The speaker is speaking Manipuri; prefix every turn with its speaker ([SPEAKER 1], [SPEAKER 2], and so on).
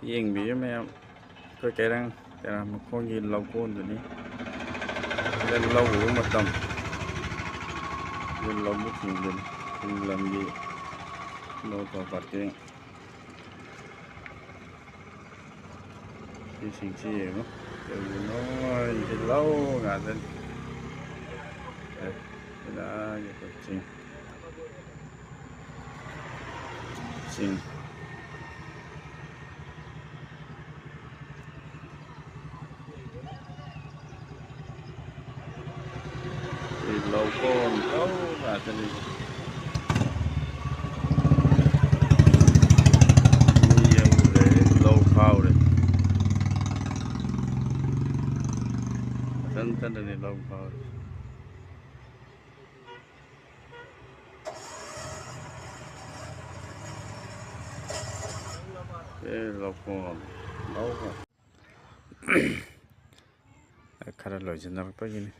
[SPEAKER 1] ꯌꯦꯡꯕꯤꯌꯨ ꯃꯌꯥꯝ ꯑꯩꯈꯣꯏ ꯀꯩꯔꯥꯡ ꯃꯈꯣꯡꯒꯤ ꯂꯧꯀꯣꯟꯗꯨꯅꯤ ꯁꯤꯗ ꯂꯧ ꯎꯕ ꯃꯇꯝ ꯂꯧꯕꯨꯛꯁꯤꯡꯗꯨꯅꯤ ꯂꯝꯒꯤ ꯂꯧꯊꯥ ꯄꯥꯔꯇꯦꯡ ꯁꯤꯁꯤꯡꯁꯤ ꯌꯦꯡꯉꯨ ꯀꯩꯒꯤꯅꯣ ꯍꯥꯏꯁꯦ ꯂꯧ ꯉꯥꯛꯇꯅꯤ ꯆꯤꯡ ꯂꯧꯀꯣꯟ ꯂꯧ ꯉꯥꯛꯇꯅꯤ ꯃꯤ ꯑꯃꯕꯨ ꯂꯩꯔꯦ ꯂꯧ ꯈꯥꯎꯔꯦ ꯃꯊꯟꯇꯅꯅꯤ ꯂꯧ ꯈꯥꯎꯔꯦ ꯂꯧꯀꯣꯟ ꯂꯧ ꯈꯔ ꯂꯣꯏꯁꯤꯟꯅꯔꯛꯄꯒꯤꯅꯤ